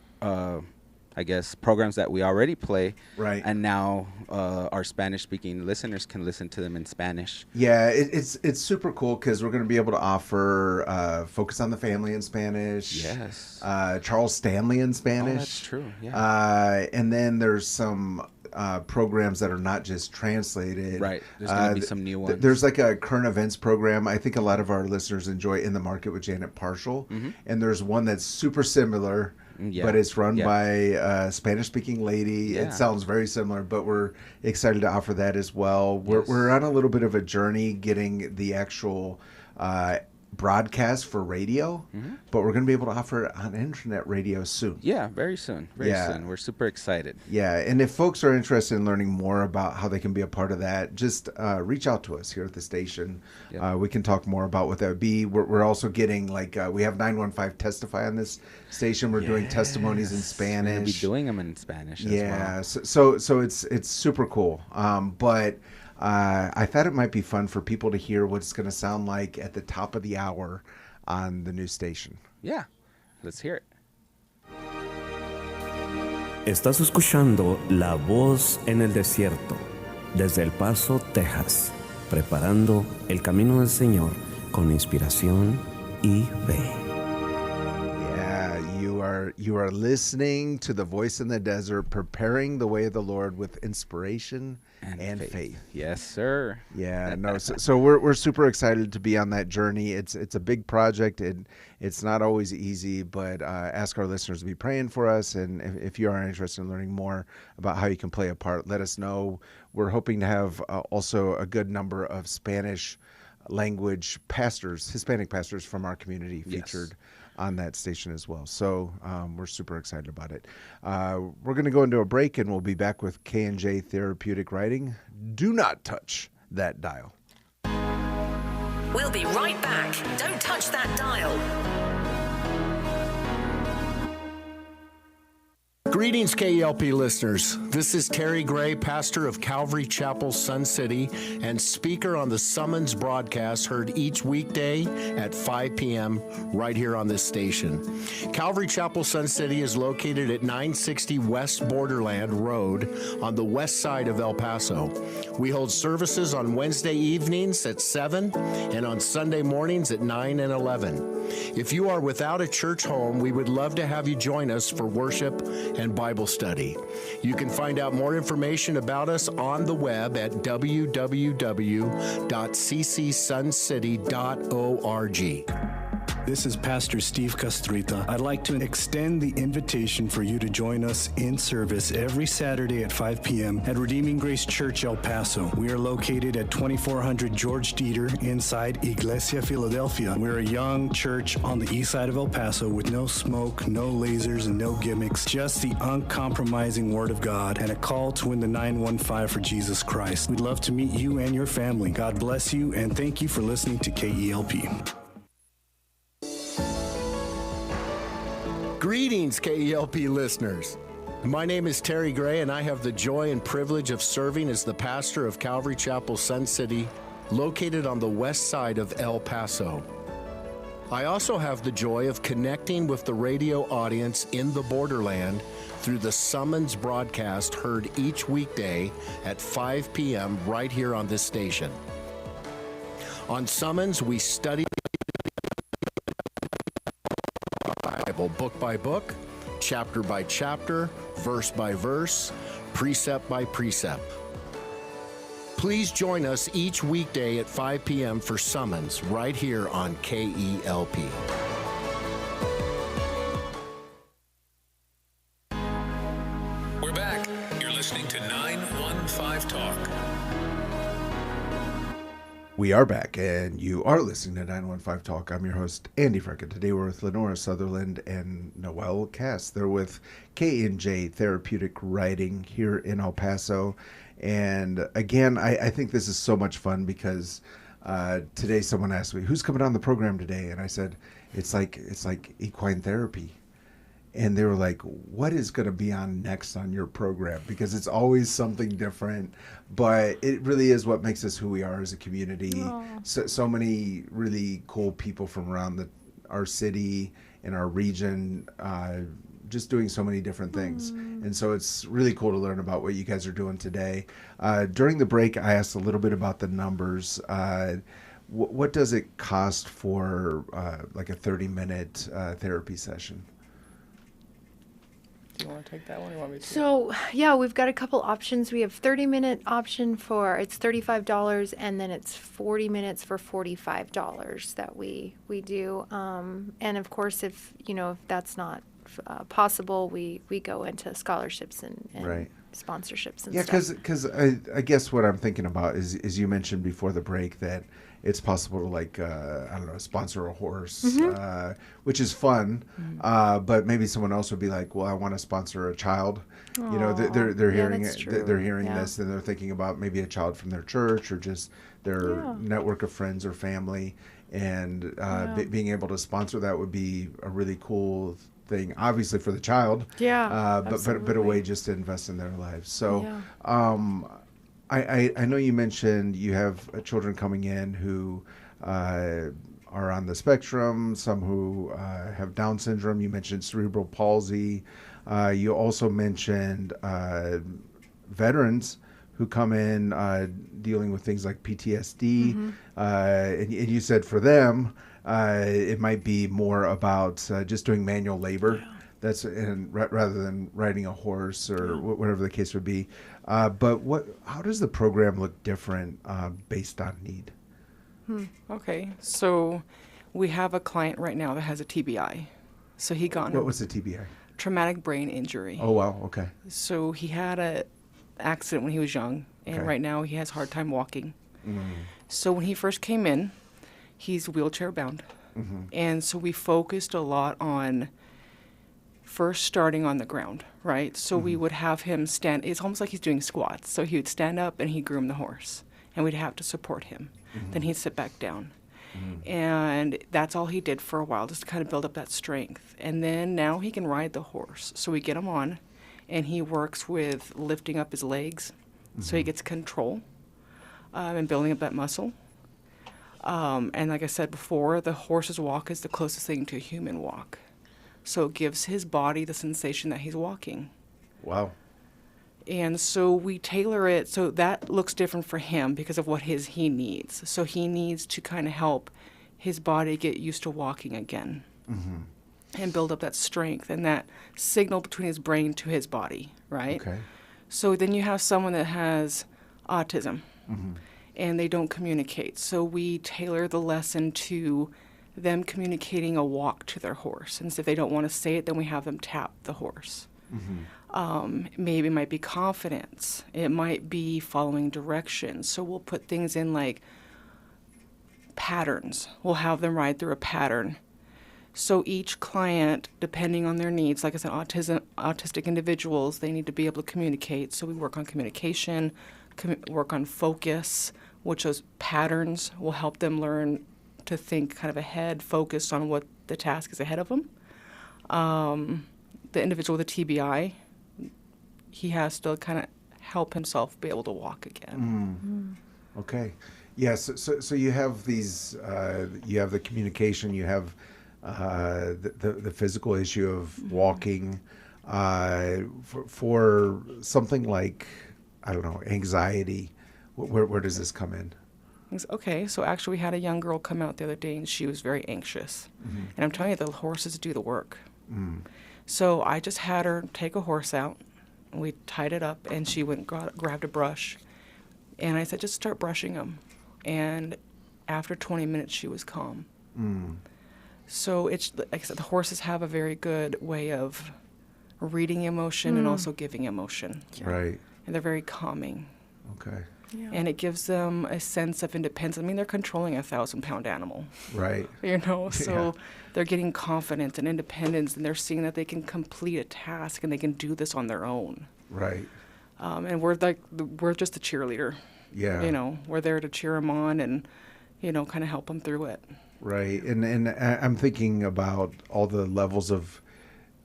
I guess, programs that we already play. Right. And now our Spanish-speaking listeners can listen to them in Spanish. Yeah, it's super cool because we're going to be able to offer Focus on the Family in Spanish. Yes. Charles Stanley in Spanish. Oh, that's true. Yeah. And then there's some programs that are not just translated. Right. There's going to be some new ones. There's like a current events program. I think a lot of our listeners enjoy In the Market with Janet Parshall. And there's one that's super similar. Yeah. But it's run by a Spanish-speaking lady. Yeah. It sounds very similar, but we're excited to offer that as well. We're on a little bit of a journey getting the actual broadcast for radio, but we're going to be able to offer it on internet radio soon. Yeah, very soon. Very soon. We're super excited. Yeah, and if folks are interested in learning more about how they can be a part of that, just reach out to us here at the station. Yep. We can talk more about what that would be. We're also getting, we have 915 Testify on this station. We're doing testimonies in Spanish. We're going to be doing them in Spanish as well. So it's super cool. But I thought it might be fun for people to hear what it's going to sound like at the top of the hour on the new station. Yeah, let's hear it. Estás escuchando La Voz en el Desierto, desde El Paso, Texas, preparando el camino del Señor con inspiración y fe. Yeah, you are listening to the voice in the desert, preparing the way of the Lord with inspiration and faith. Yes, sir. Yeah, no. So we're super excited to be on that journey. It's a big project, and it's not always easy. But ask our listeners to be praying for us, and if you are interested in learning more about how you can play a part, let us know. We're hoping to have also a good number of Spanish language pastors, Hispanic pastors from our community featured on that station as well. So we're super excited about it. We're going to go into a break, and we'll be back with KNJ Therapeutic Writing. Do not touch that dial. We'll be right back. Don't touch that dial. Greetings, KELP listeners. This is Terry Gray, pastor of Calvary Chapel, Sun City, and speaker on the Summons broadcast heard each weekday at 5 p.m. right here on this station. Calvary Chapel, Sun City is located at 960 West Borderland Road on the west side of El Paso. We hold services on Wednesday evenings at 7 and on Sunday mornings at 9 and 11. If you are without a church home, we would love to have you join us for worship and Bible study. You can find out more information about us on the web at www.ccsuncity.org. This is Pastor Steve Castrita. I'd like to extend the invitation for you to join us in service every Saturday at 5 p.m. at Redeeming Grace Church, El Paso. We are located at 2400 George Dieter inside Iglesia Philadelphia. We're a young church on the east side of El Paso with no smoke, no lasers, and no gimmicks, just the uncompromising Word of God and a call to win the 915 for Jesus Christ. We'd love to meet you and your family. God bless you, and thank you for listening to KELP. Greetings, KELP listeners. My name is Terry Gray, and I have the joy and privilege of serving as the pastor of Calvary Chapel, Sun City, located on the west side of El Paso. I also have the joy of connecting with the radio audience in the borderland through the Summons broadcast heard each weekday at 5 p.m. right here on this station. On Summons, we study Bible book by book, chapter by chapter, verse by verse, precept by precept. Please join us each weekday at 5 p.m. for Summons right here on KELP. We're back. You're listening to 915 Talk. We are back, and you are listening to 915 Talk. I'm your host, Andy Frecka. Today we're with Lenora, Southerland, and Noel Cass. They're with KNJ Therapeutic Writing here in El Paso. And again, I think this is so much fun because today someone asked me, who's coming on the program today? And I said, it's like equine therapy. and they were like, what is going to be on next on your program? Because it's always something different, but it really is what makes us who we are as a community. So many really cool people from around our city and our region, just doing so many different things. And so it's really cool to learn about what you guys are doing today. During the break, I asked a little bit about the numbers. What does it cost for like a 30-minute therapy session? Do you want to take that one or you want me to? So, yeah, we've got a couple options. We have 30-minute option it's $35, and then it's 40 minutes for $45 that we do. And of course, if that's not possible, we go into scholarships and right. sponsorships and stuff. Yeah, because I guess what I'm thinking about is you mentioned before the break that it's possible to sponsor a horse, which is fun. But maybe someone else would be like, well, I want to sponsor a child. They're hearing it. They're hearing this, and they're thinking about maybe a child from their church or just their network of friends or family, and being able to sponsor that would be a really cool thing, obviously for the child. But a way just to invest in their lives. So. I know you mentioned you have children coming in who are on the spectrum, some who have Down syndrome. You mentioned cerebral palsy. You also mentioned veterans who come in dealing with things like PTSD. And you said for them, it might be more about just doing manual labor. That's rather than riding a horse or whatever the case would be. But how does the program look different based on need? Okay, so we have a client right now that has a TBI. So he got What was the TBI? Traumatic brain injury. Oh, wow, okay. So he had an accident when he was young, and right now he has a hard time walking. So when he first came in, he's wheelchair bound. And so we focused a lot on first starting on the ground, right? So we would have him stand. It's almost like he's doing squats. So he would stand up and he'd groom the horse, and we'd have to support him. Then he'd sit back down. And that's all he did for a while, just to kind of build up that strength. And then now he can ride the horse. So we get him on, and he works with lifting up his legs, so he gets control and building up that muscle. And like I said before, the horse's walk is the closest thing to a human walk. So it gives his body the sensation that he's walking. Wow. And so we tailor it so that looks different for him because of what he needs. So he needs to kind of help his body get used to walking again and build up that strength and that signal between his brain to his body, right? Okay. So then you have someone that has autism and they don't communicate. So we tailor the lesson to them communicating a walk to their horse. And so if they don't want to say it, then we have them tap the horse. Maybe it might be confidence. It might be following directions. So we'll put things in like patterns. We'll have them ride through a pattern. So each client, depending on their needs, like I said, autistic individuals, they need to be able to communicate. So we work on communication, work on focus, which those patterns will help them learn to think kind of ahead, focused on what the task is ahead of them. The individual with a TBI, he has to kind of help himself be able to walk again. Okay. Yes. So you have these, you have the communication, you have the physical issue of walking. For something like, I don't know, anxiety, where does this come in? Okay, so actually we had a young girl come out the other day and she was very anxious. And I'm telling you, the horses do the work. So I just had her take a horse out, and we tied it up, and she went and grabbed a brush. And I said, just start brushing him. And after 20 minutes, she was calm. So it's, like I said, the horses have a very good way of reading emotion and also giving emotion. Right. And they're very calming. Okay. Yeah. And it gives them a sense of independence. I mean, they're controlling a 1,000-pound animal. Right. So they're getting confidence and independence, and they're seeing that they can complete a task and they can do this on their own. Right. And we're just a cheerleader. Yeah. We're there to cheer them on and, kind of help them through it. Right. And I'm thinking about all the levels of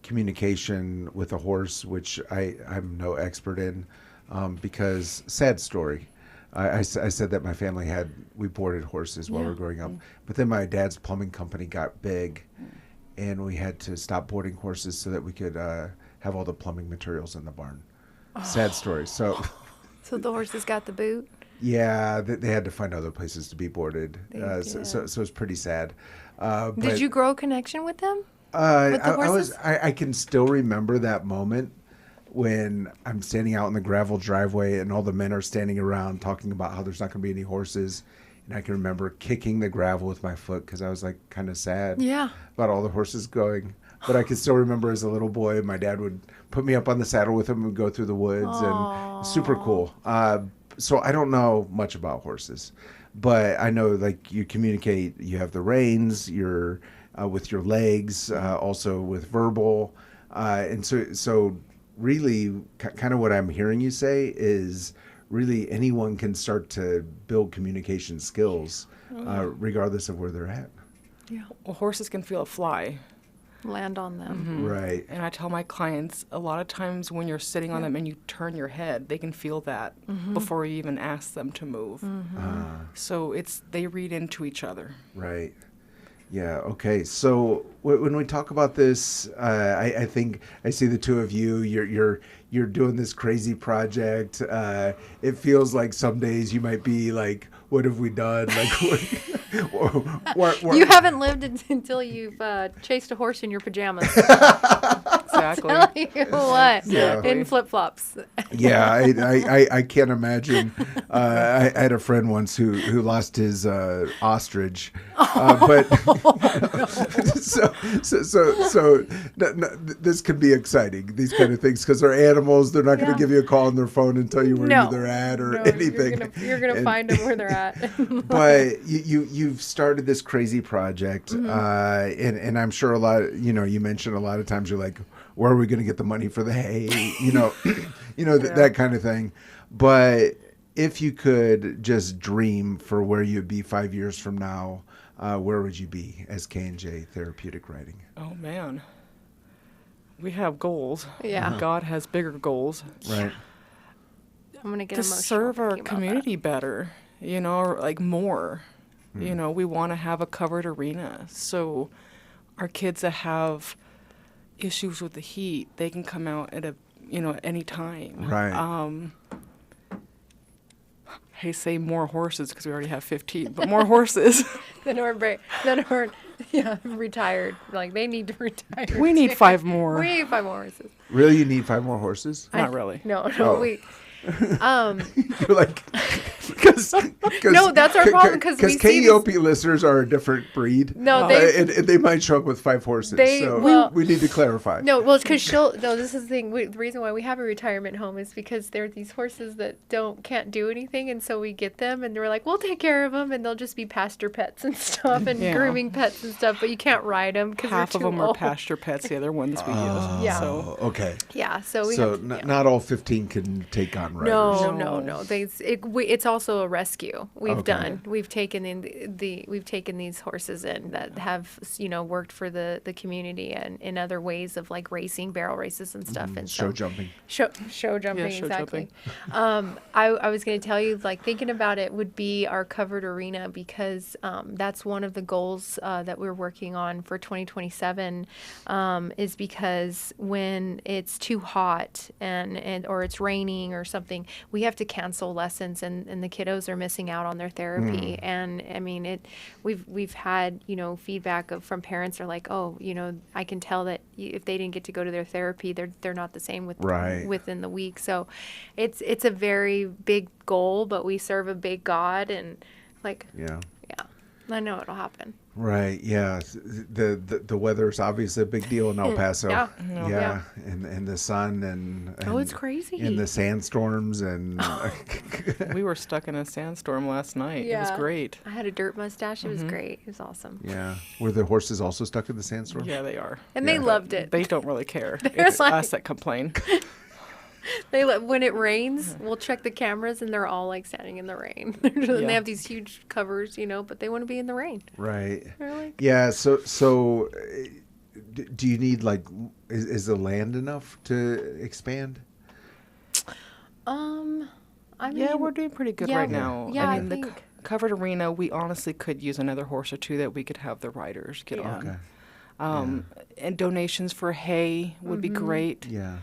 communication with a horse, which I'm no expert in, because sad story. I said that my family we boarded horses while we were growing up, but then my dad's plumbing company got big, and we had to stop boarding horses so that we could have all the plumbing materials in the barn. Sad story. So the horses got the boot? Yeah, they had to find other places to be boarded. So it's pretty sad. Did you grow a connection with them? With the horses? I can still remember that moment when I'm standing out in the gravel driveway and all the men are standing around talking about how there's not going to be any horses. And I can remember kicking the gravel with my foot because I was like kind of sad about all the horses going. But I can still remember as a little boy, my dad would put me up on the saddle with him and go through the woods. Aww. And super cool. So I don't know much about horses, but I know like you communicate, you have the reins, you're with your legs, also with verbal. And so really kind of what I'm hearing you say is really anyone can start to build communication skills, regardless of where they're at. Yeah. Well, horses can feel a fly. Land on them. Mm-hmm. Right. And I tell my clients, a lot of times when you're sitting on them and you turn your head, they can feel that before you even ask them to move. So they read into each other. Right. Yeah. Okay. So when we talk about this, I think I see the two of you. You're doing this crazy project. It feels like some days you might be like, "What have we done?" Like, you haven't lived until you've chased a horse in your pajamas. Exactly. Tell you what, in flip flops. Yeah, I can't imagine. I had a friend once who lost his ostrich, but so this could be exciting. These kind of things because they're animals. They're not going to give you a call on their phone and tell you where they're at or anything. You're gonna find them where they're at. But you've started this crazy project, and I'm sure a lot. You mentioned a lot of times you're like, where are we going to get the money for the hay? That kind of thing. But if you could just dream for where you'd be 5 years from now, where would you be as KNJ Therapeutic Writing? Oh, man. We have goals. Yeah. God has bigger goals. Right. I'm going to get to emotional serve our thinking about community better, or like more. We want to have a covered arena. So our kids that have issues with the heat, they can come out at any time. Right. I say more horses because we already have 15, but more horses. Then we're retired. Like they need to retire. We need 5 more. We need 5 more horses. Really, you need 5 more horses? Not really. No. You're like, because no, that's our problem because KEOP listeners are a different breed. No, they might show up with 5 horses. We need to clarify. No, well, it's because this is the thing. The reason why we have a retirement home is because there are these horses that can't do anything, and so we get them, and we're like, we'll take care of them, and they'll just be pasture pets and stuff, and grooming pets and stuff. But you can't ride them because half of them are pasture pets. The other ones we use. Yeah. So okay. Yeah. So not all 15 can take on riders. No. It's also a rescue we've done. We've taken these horses in that have worked for the community and in other ways of like racing, barrel races and stuff and show jumping. Show jumping, exactly. I was going to tell you, like, thinking about it would be our covered arena because that's one of the goals that we're working on for 2027 is because when it's too hot and or it's raining or something, we have to cancel lessons and the kiddos are missing out on their therapy. And I mean, we've had, feedback from parents are like, oh, I can tell that if they didn't get to go to their therapy, they're not the same within the week. So it's a very big goal, but we serve a big God and I know it'll happen. Right. Yeah. The weather is obviously a big deal in El Paso. Yeah. And the sun and it's crazy. And the sandstorms and we were stuck in a sandstorm last night. Yeah. It was great. I had a dirt mustache. It was great. It was awesome. Yeah. Were the horses also stuck in the sandstorm? Yeah, they are. And they loved it. They don't really care. It's us that complain. When it rains, we'll check the cameras and they're all like standing in the rain. And they have these huge covers, but they want to be in the rain. Right. Like, yeah. So do you need like, is the land enough to expand? I mean, Yeah, we're doing pretty good right now. Yeah, I mean, I the think. covered arena, we honestly could use another horse or two that we could have the riders get Yeah. on. And donations for hay would be great. Yeah.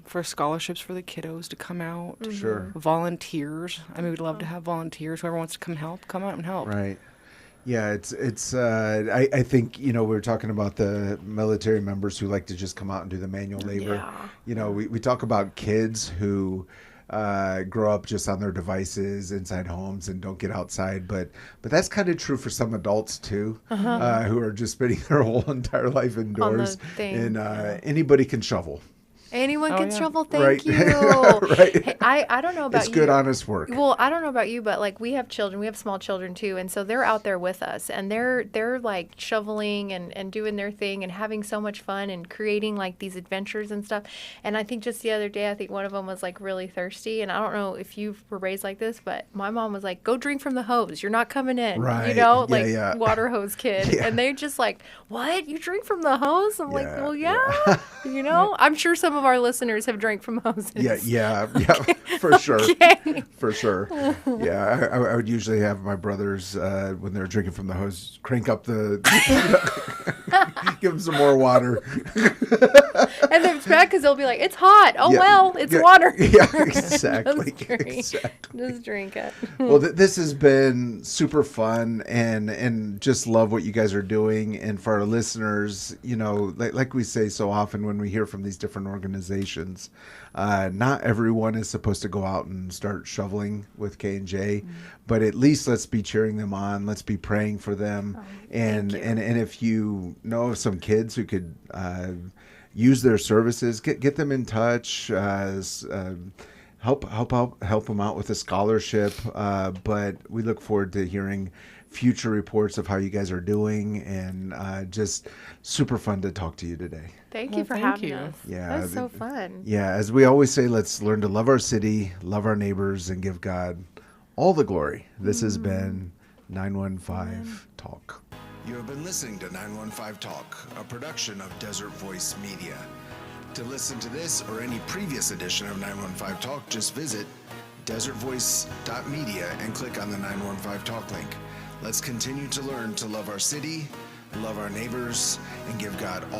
For scholarships for the kiddos to come out. Sure. Volunteers. I mean, we'd love to have volunteers. Whoever wants to come out and help. Right. Yeah, it's. I think we were talking about the military members who like to just come out and do the manual labor. Yeah. We talk about kids who grow up just on their devices inside homes and don't get outside, but that's kind of true for some adults too, who are just spending their whole entire life indoors. And anybody can shovel. Anyone can shovel. Thank Right. you. Right. Hey, I don't know about It's you. good, honest work. Well, I don't know about you, but like we have children, we have small children too, and so they're out there with us, and they're like shoveling and doing their thing and having so much fun and creating like these adventures and stuff. And I think just the other day, I think one of them was like really thirsty, and I don't know if you were raised like this, but my mom was like, "Go drink from the hose. You're not coming in." Right. You know, Yeah, like water hose kid, Yeah. and they're just like, "What? You drink from the hose?" I'm like, Yeah, "Well, yeah." You know, I'm sure some of our listeners have drank from hoses. Yeah, for sure. Okay. For sure. Yeah, I would usually have my brothers, when they're drinking from the hose, crank up the, give them some more water. And then it's bad because they'll be like, "It's hot. Oh, Yeah, well, it's yeah, water." Yeah, exactly. Just drink it. Well, this has been super fun, and just love what you guys are doing. And for our listeners, like we say so often when we hear from these different organizations, not everyone is supposed to go out and start shoveling with KNJ, but at least let's be cheering them on. Let's be praying for them. And if you know of some kids who could use their services, get them in touch. Help them out with a scholarship. But we look forward to hearing future reports of how you guys are doing, and just super fun to talk to you today. Thank you for having us. Yeah, That was so fun. Yeah, as we always say, let's learn to love our city, love our neighbors, and give God all the glory. This has been 915 Talk. You have been listening to 915 Talk, a production of Desert Voice Media. To listen to this or any previous edition of 915 Talk, just visit desertvoice.media and click on the 915 Talk link. Let's continue to learn to love our city, love our neighbors, and give God all